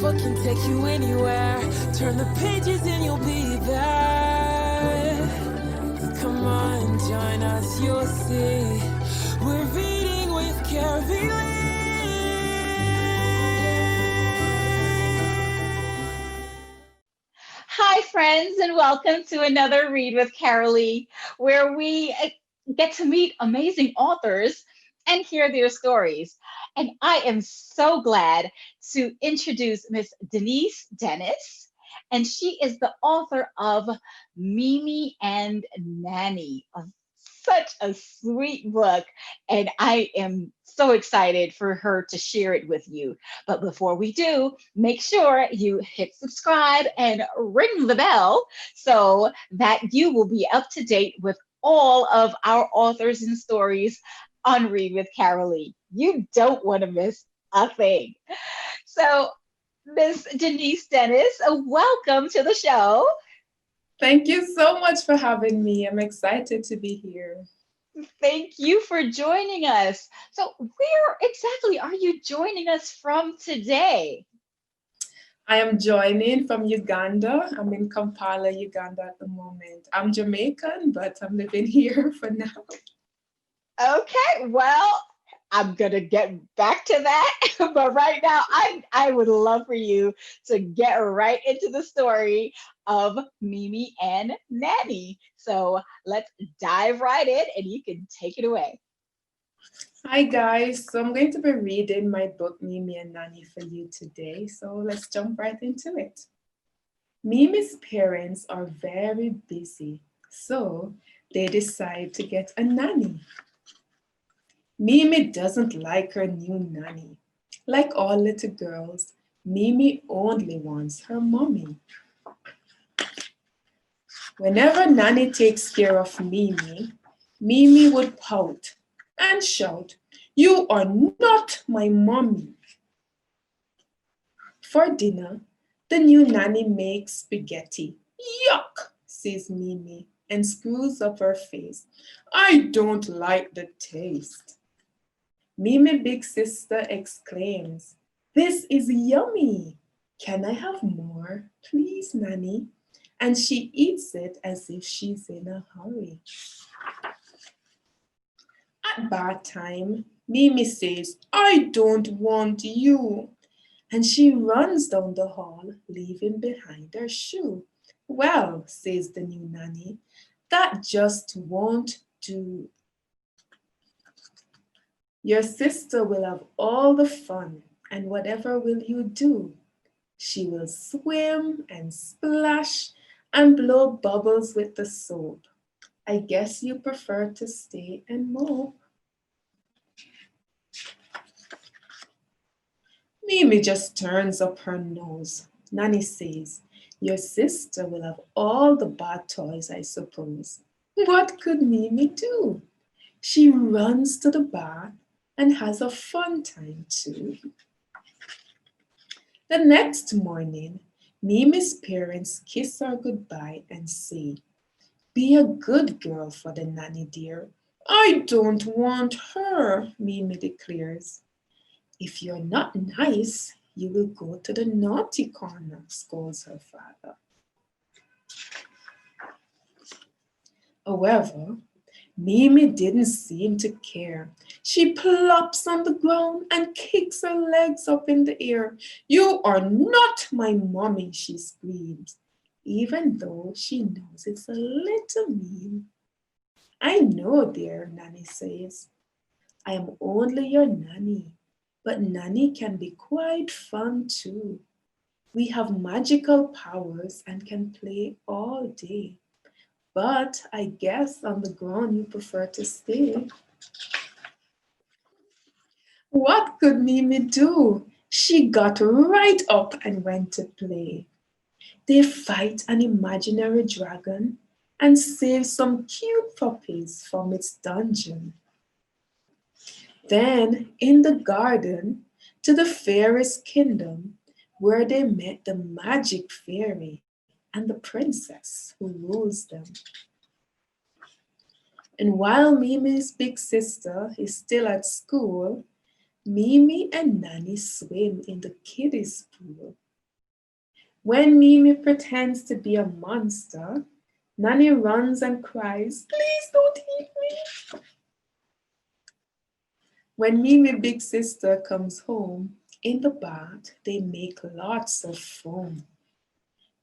book can take you anywhere. Turn the pages and you'll be there. Come on, join us, you'll see. We're reading with Carylee. Hi, friends, and welcome to another Read with Carylee, where we get to meet amazing authors and hear their stories. And I am so glad to introduce Miss Deniese Dennis, and she is the author of Mimi and Nanny, such a sweet book, and I am so excited for her to share it with you. But before we do, make sure you hit subscribe and ring the bell so that you will be up to date with all of our authors and stories on Read with Carylee. You don't want to miss a thing. So, Miss Deniese Dennis, welcome to the show. Thank you so much for having me. I'm excited to be here. Thank you for joining us. So, where exactly are you joining us from today? I am joining from Uganda. I'm in Kampala, Uganda at the moment. I'm Jamaican, but I'm living here for now. Okay, well, I'm gonna get back to that, but right now, I would love for you to get right into the story of Mimi and Nanny. So let's dive right in, and you can take it away. Hi, guys. So I'm going to be reading my book, Mimi and Nanny, for you today. So let's jump right into it. Mimi's parents are very busy, so they decide to get a nanny. Mimi doesn't like her new nanny. Like all little girls, Mimi only wants her mommy. Whenever Nanny takes care of Mimi, Mimi would pout and shout, "You are not my mommy." For dinner, the new nanny makes spaghetti. "Yuck," says Mimi and screws up her face. "I don't like the taste." Mimi big sister exclaims, "This is yummy. Can I have more, please, Nanny?" And she eats it as if she's in a hurry. At bath time, Mimi says, "I don't want you." And she runs down the hall, leaving behind her shoe. "Well," says the new nanny, "that just won't do. Your sister will have all the fun, and whatever will you do? She will swim and splash and blow bubbles with the soap. I guess you prefer to stay and mope." Mimi just turns up her nose. Nanny says, "Your sister will have all the bad toys, I suppose." What could Mimi do? She runs to the bath and has a fun time too. The next morning, Mimi's parents kiss her goodbye and say, "Be a good girl for the nanny, dear." "I don't want her," Mimi declares. "If you're not nice, you will go to the naughty corner," scolds her father. However, Mimi didn't seem to care. She plops on the ground and kicks her legs up in the air. "You are not my mommy," she screams, even though she knows it's a little mean. "I know, dear," Nanny says. "I am only your nanny, but nanny can be quite fun too. We have magical powers and can play all day. But I guess on the ground you prefer to stay." What could Mimi do? She got right up and went to play. They fight an imaginary dragon and save some cute puppies from its dungeon. Then, in the garden, to the fairy's kingdom, where they met the magic fairy and the princess who rules them. And while Mimi's big sister is still at school, Mimi and Nanny swim in the kiddies' pool. When Mimi pretends to be a monster, Nanny runs and cries, "Please don't eat me." When Mimi big sister comes home, in the bath they make lots of foam.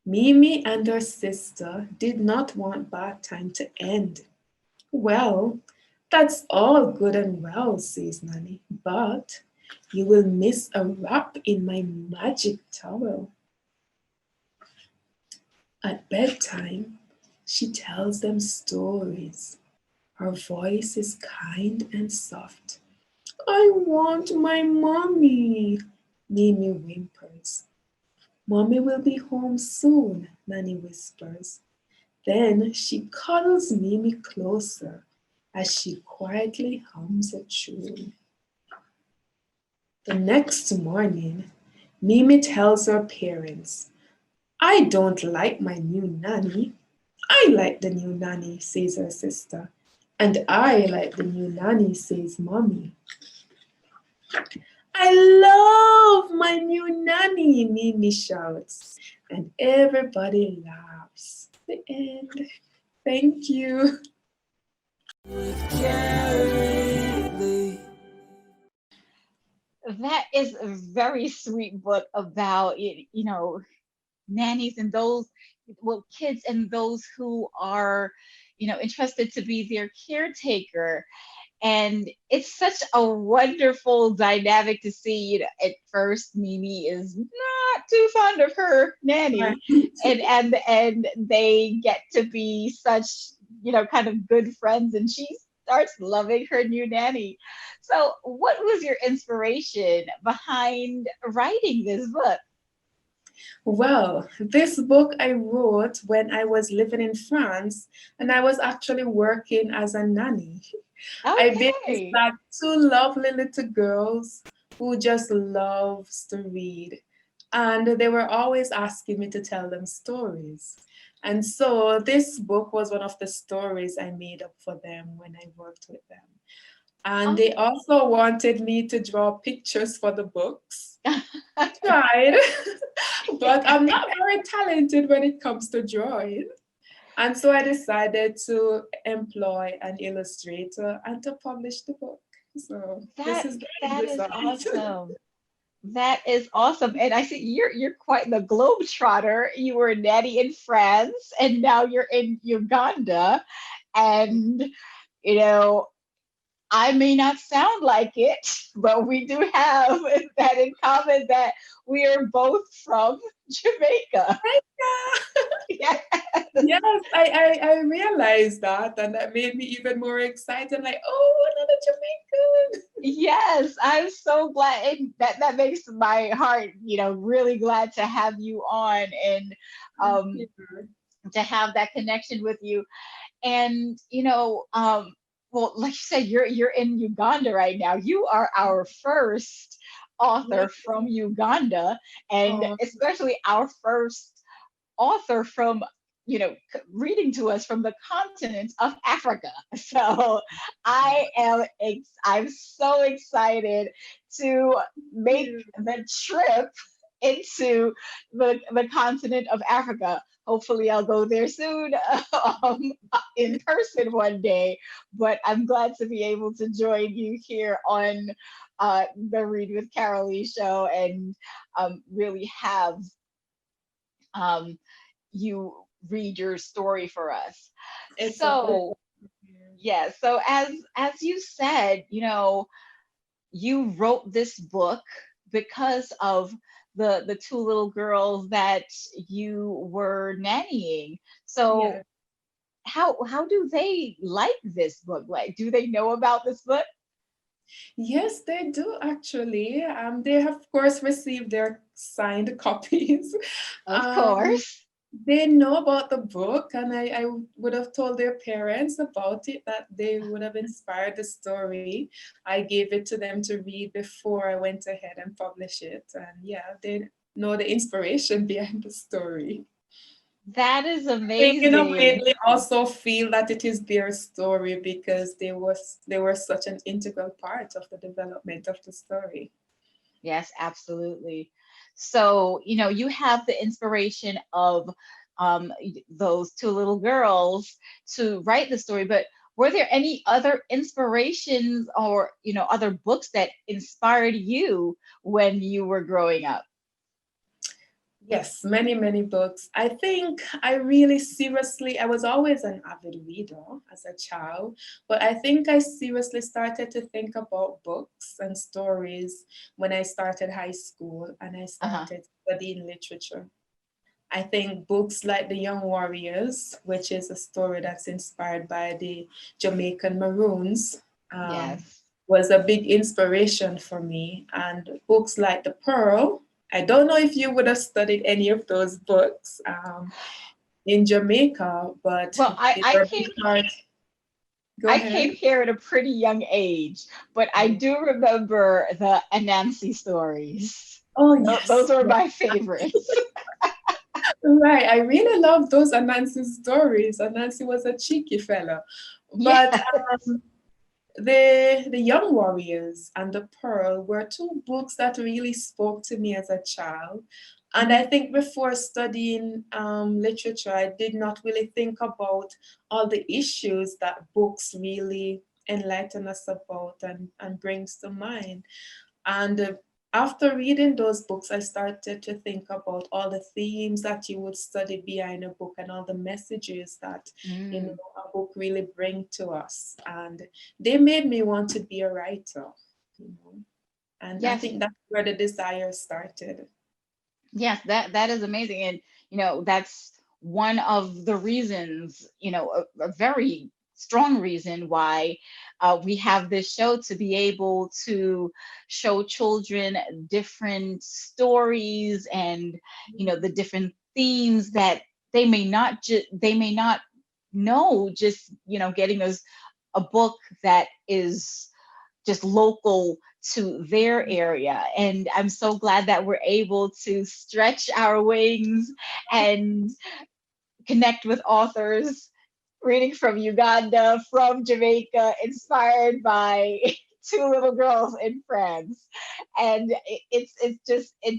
Mimi and her sister did not want bath time to end. "Well, that's all good and well," says Nanny, "but you will miss a wrap in my magic towel." At bedtime, she tells them stories. Her voice is kind and soft. "I want my mommy," Mimi whimpers. "Mommy will be home soon," Nanny whispers. Then she cuddles Mimi closer as she quietly hums a tune. The next morning, Mimi tells her parents, "I don't like my new nanny." "I like the new nanny," says her sister. "And I like the new nanny," says Mommy. "I love my new nanny," Mimi shouts, and everybody laughs. The end. Thank you. Carylee. That is a very sweet book about nannies and those, well, kids and those who are entrusted to be their caretaker. And it's such a wonderful dynamic to see. At first Mimi is not too fond of her nanny, and they get to be such kind of good friends, and she starts loving her new nanny. So what was your inspiration behind writing this book? Well, this book I wrote when I was living in France and I was actually working as a nanny. I Okay. babysat two lovely little girls who just loves to read. And they were always asking me to tell them stories. And so this book was one of the stories I made up for them when I worked with them. And they also wanted me to draw pictures for the books. I tried, but I'm not very talented when it comes to drawing. And so I decided to employ an illustrator and to publish the book. So this that is the end that is result. awesome. That is awesome. And I see you're quite the globetrotter. You were a nanny in France and now you're in Uganda. And you know, I may not sound like it, but we do have that in common, that we are both from Jamaica. Yeah. Yes, I realized that, and that made me even more excited. Like, oh, another Jamaican. Yes, I'm so glad. And that makes my heart, really glad to have you on, and um, to have that connection with you. And well, like you said, you're in Uganda right now. You are our first Yeah. author from Uganda, and Oh, especially our first author from reading to us from the continent of Africa. So I'm so excited to make yeah. the trip into the continent of Africa. Hopefully, I'll go there soon, in person one day. But I'm glad to be able to join you here on the Read with Carylee show, and really have um, you read your story for us. It's a pleasure. So, yeah, so as you said, you wrote this book because of the two little girls that you were nannying. Yeah. So how do they like this book? Like, do they know about this book? Yes, they do actually. They have, of course, received their signed copies. Of Um, course. they know about the book, and I would have told their parents about it, that they would have inspired the story. I gave it to them to read before I went ahead and published it. And yeah, they know the inspiration behind the story. That is I think in a way amazing. they also feel that it is their story because they were such an integral part of the development of the story. Yes, absolutely. So, you have the inspiration of those two little girls to write the story, but were there any other inspirations or, other books that inspired you when you were growing up? Yes, many, many books. I think I really seriously, I was always an avid reader as a child, but I think I seriously started to think about books and stories when I started high school and I Uh-huh. started studying literature. I think books like The Young Warriors, which is a story that's inspired by the Jamaican Maroons, um, Yes. was a big inspiration for me. And books like The Pearl, I don't know if you would have studied any of those books in Jamaica, but Well, I, they I were a came big part. Go I ahead. came here at a pretty young age, but I Oh, do remember the Anansi stories. oh Those yes. are my favorites. Right. I really love those Anansi stories. Anansi was a cheeky fella. Yeah. But the Young Warriors and The Pearl were two books that really spoke to me as a child. And I Mhm. think before studying literature, I did not really think about all the issues that books really enlighten us about and brings to mind. And after reading those books, I started to think about all the themes that you would study behind a book and all the messages that, Mm. a book really bring to us. And they made me want to be a writer, you know. And I Yes. think that's where the desire started. Yes, that is amazing. And that's one of the reasons, a very strong reason why we have this show, to be able to show children different stories and the different themes that they may not know, just getting us a book that is just local to their area. And I'm so glad that we're able to stretch our wings and connect with authors reading from Uganda, from Jamaica, inspired by two little girls in France. And it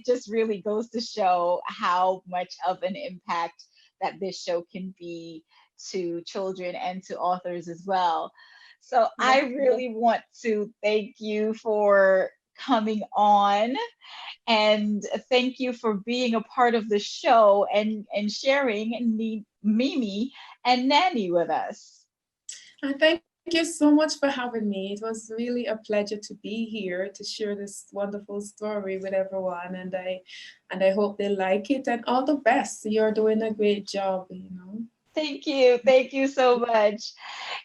just really goes to show how much of an impact that this show can be to children and to authors as well. So I Definitely. really want to thank you for coming on, and thank you for being a part of the show and sharing Mimi and Nanny with us. And thank you so much for having me. It was really a pleasure to be here to share this wonderful story with everyone. And I hope they like it and all the best. You're doing a great job. Thank you. Thank you so much.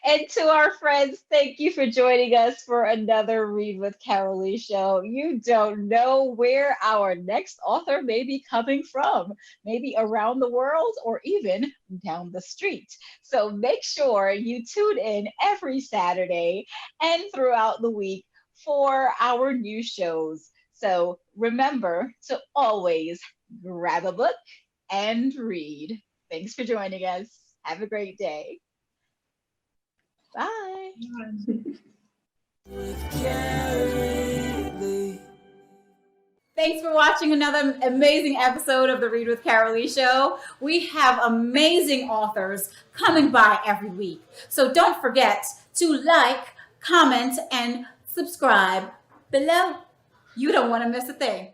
And to our friends, thank you for joining us for another Read with Carylee show. You don't know where our next author may be coming from, maybe around the world or even down the street. So make sure you tune in every Saturday and throughout the week for our new shows. So remember to always grab a book and read. Thanks for joining us. Have a great day. Bye. Carylee. Thanks for watching another amazing episode of the Read with Carylee Show. We have amazing authors coming by every week. So don't forget to like, comment, and subscribe below. You don't want to miss a thing.